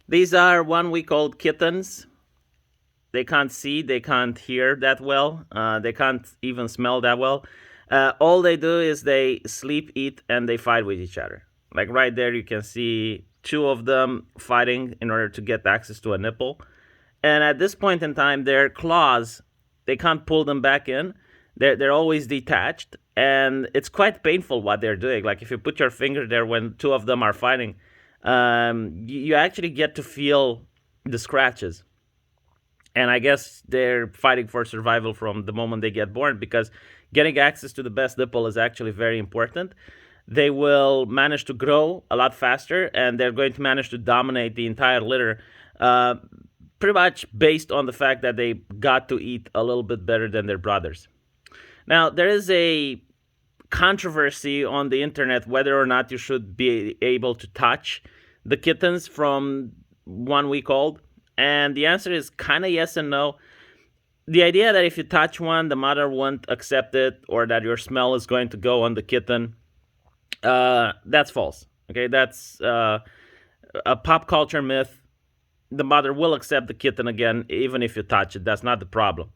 These are 1 week old kittens. They can't see, they can't hear that well, they can't even smell that well. All they do is they sleep, eat, and they fight with each other. Like right there, you can see two of them fighting in order to get access to a nipple. And at this point in time, their claws, they can't pull them back in. They're always detached, and it's quite painful what they're doing. Like if you put your finger there when two of them are fighting, you actually get to feel the scratches. And I guess they're fighting for survival from the moment they get born, because getting access to the best nipple is actually very important. They will manage to grow a lot faster, and they're going to manage to dominate the entire litter, uh, pretty much based on the fact that they got to eat a little bit better than their brothers. Now, there is a controversy on the internet whether or not you should be able to touch the kittens from 1 week old. And the answer is kind of yes and no. The idea that if you touch one, the mother won't accept it, or that your smell is going to go on the kitten, that's false. Okay, that's a pop culture myth. The mother will accept the kitten again, even if you touch it. That's not the problem.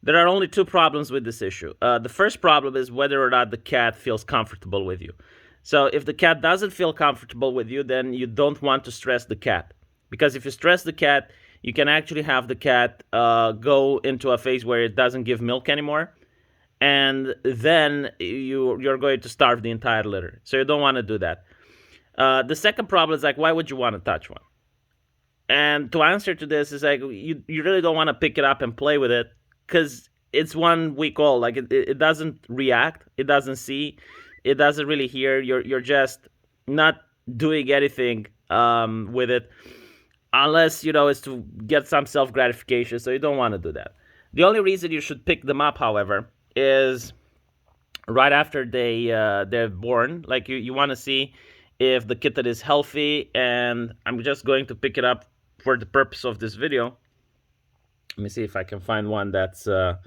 There are only two problems with this issue. The first problem is whether or not the cat feels comfortable with you. So if the cat doesn't feel comfortable with you, then you don't want to stress the cat. Because if you stress the cat, you can actually have the cat go into a phase where it doesn't give milk anymore. And then you're going to starve the entire litter. So you don't want to do that. The second problem is like, why would you want to touch one? And to answer to this is like, you really don't want to pick it up and play with it, because it's 1 week old. Like it doesn't react, it doesn't see, it doesn't really hear. You're just not doing anything with it, unless it's to get some self gratification. So you don't want to do that. The only reason you should pick them up, however, is right after they're born. Like you want to see if the kitten is healthy. And I'm just going to pick it up for the purpose of this video. Let me see if I can find one that's a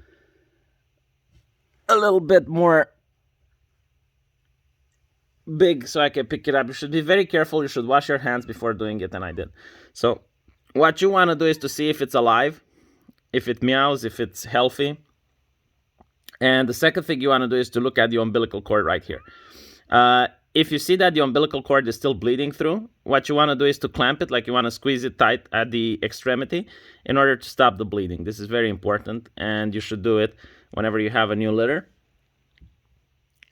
little bit more big so I can pick it up. You should be very careful. You should wash your hands before doing it, and I did. So what you want to do is to see if it's alive, if it meows, if it's healthy. And the second thing you want to do is to look at the umbilical cord right here. If you see that the umbilical cord is still bleeding through, what you want to do is to clamp it. Like you want to squeeze it tight at the extremity in order to stop the bleeding. This is very important, and you should do it whenever you have a new litter.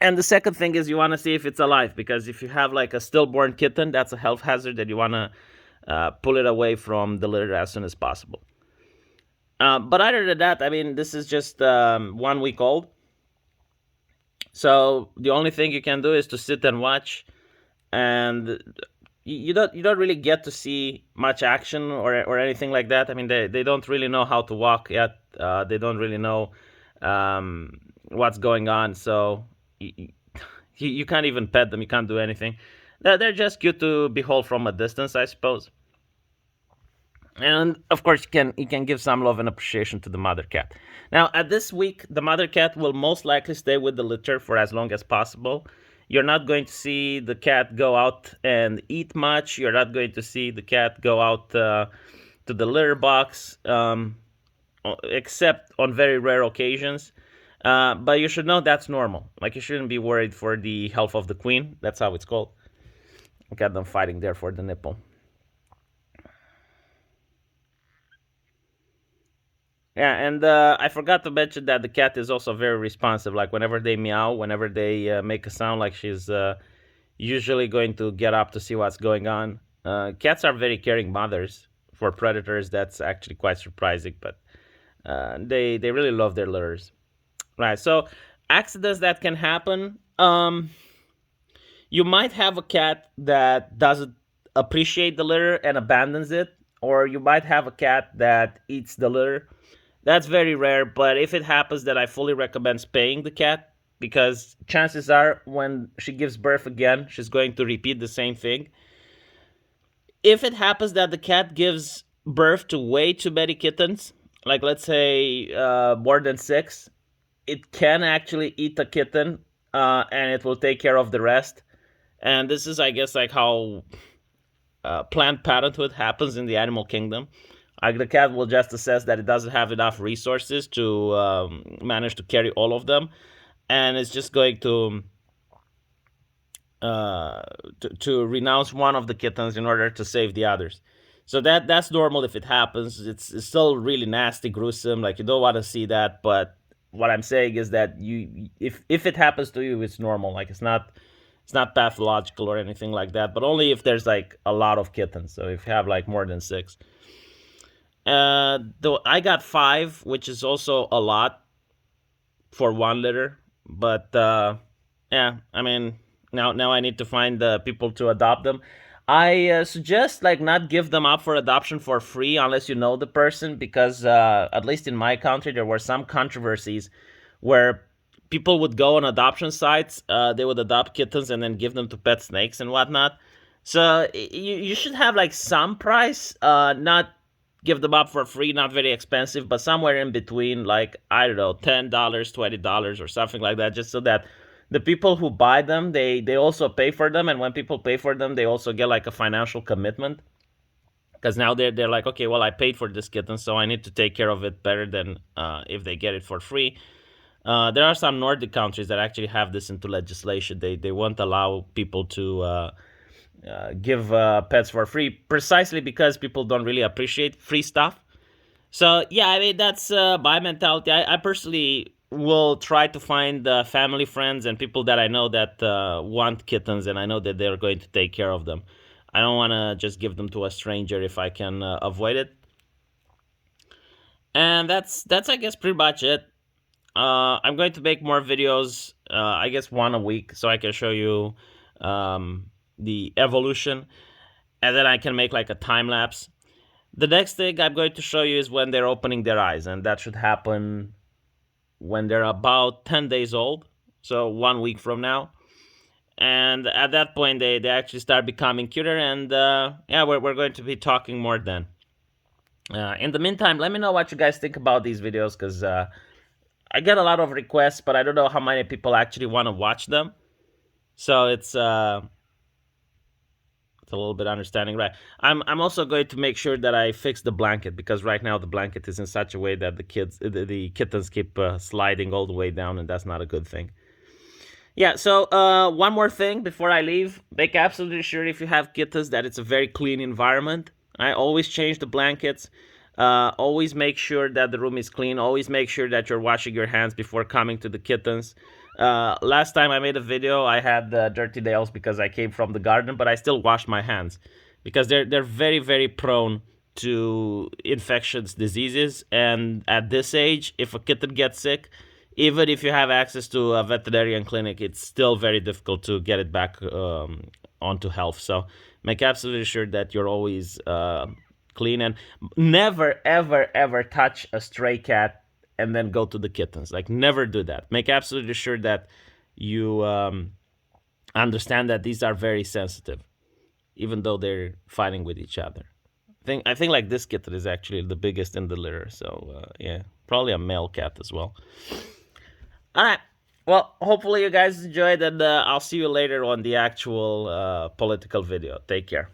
And the second thing is you want to see if it's alive, because if you have like a stillborn kitten, that's a health hazard that you want to pull it away from the litter as soon as possible. But other than that, I mean, this is just 1 week old. So the only thing you can do is to sit and watch, and you don't really get to see much action or anything like that. I mean, they don't really know how to walk yet. They don't really know what's going on. So you can't even pet them. You can't do anything. They're just cute to behold from a distance, I suppose. And of course, you can give some love and appreciation to the mother cat. Now, at this week, the mother cat will most likely stay with the litter for as long as possible. You're not going to see the cat go out and eat much. You're not going to see the cat go out to the litter box, except on very rare occasions. But you should know that's normal. Like, you shouldn't be worried for the health of the queen. That's how it's called. Look at them fighting there for the nipple. Yeah, and I forgot to mention that the cat is also very responsive. Like whenever they meow, whenever they make a sound, like she's usually going to get up to see what's going on. Cats are very caring mothers for predators. That's actually quite surprising, but they really love their litters. Right. So accidents that can happen. You might have a cat that doesn't appreciate the litter and abandons it, or you might have a cat that eats the litter. That's very rare, but if it happens, then I fully recommend spaying the cat, because chances are when she gives birth again, she's going to repeat the same thing. If it happens that the cat gives birth to way too many kittens, like let's say more than six, it can actually eat a kitten, and it will take care of the rest. And this is, I guess, like how Planned Parenthood happens in the animal kingdom. Like the cat will just assess that it doesn't have enough resources to manage to carry all of them, and it's just going uh, to renounce one of the kittens in order to save the others. So that's normal if it happens. It's still really nasty, gruesome. Like you don't want to see that. But what I'm saying is that if it happens to you, it's normal. Like it's not pathological or anything like that. But only if there's like a lot of kittens. So if you have like more than six. Though I got five, which is also a lot for one litter. But yeah, I mean, now I need to find the people to adopt them. I suggest like not give them up for adoption for free unless you know the person, because at least in my country there were some controversies where people would go on adoption sites, they would adopt kittens and then give them to pet snakes and whatnot. So you should have like some price, not give them up for free, not very expensive, but somewhere in between, like I don't know, $10, $20 or something like that, just so that the people who buy them, they also pay for them, and when people pay for them, they also get like a financial commitment, because now they're like, okay, well, I paid for this kitten, so I need to take care of it better than if they get it for free. There are some Nordic countries that actually have this into legislation. They won't allow people to give pets for free, precisely because people don't really appreciate free stuff. So yeah, I mean that's my mentality. I personally will try to find family, friends, and people that I know that want kittens, and I know that they're going to take care of them. I don't want to just give them to a stranger if I can avoid it. And that's I guess pretty much it. I'm going to make more videos. I guess one a week, so I can show you the evolution, and then I can make like a time lapse. The next thing I'm going to show you is when they're opening their eyes, and that should happen when they're about 10 days old, so 1 week from now. And at that point, they actually start becoming cuter, and yeah, we're going to be talking more then. In the meantime, let me know what you guys think about these videos, because I get a lot of requests, but I don't know how many people actually want to watch them. So it's a little bit understanding, right? I'm also going to make sure that I fix the blanket, because right now the blanket is in such a way that the kittens keep sliding all the way down, and that's not a good thing. Yeah, so one more thing before I leave: make absolutely sure if you have kittens that it's a very clean environment. I always change the blankets. Always make sure that the room is clean. Always make sure that you're washing your hands before coming to the kittens. Last time I made a video, I had dirty nails because I came from the garden, but I still washed my hands, because they're very, very prone to infections, diseases, and at this age, if a kitten gets sick, even if you have access to a veterinarian clinic, it's still very difficult to get it back onto health. So make absolutely sure that you're always clean, and never, ever, ever touch a stray cat and then go to the kittens. Like, never do that. Make absolutely sure that you understand that these are very sensitive, even though they're fighting with each other. I think like this kitten is actually the biggest in the litter. So yeah, probably a male cat as well. All right. Well, hopefully you guys enjoyed, and I'll see you later on the actual political video. Take care.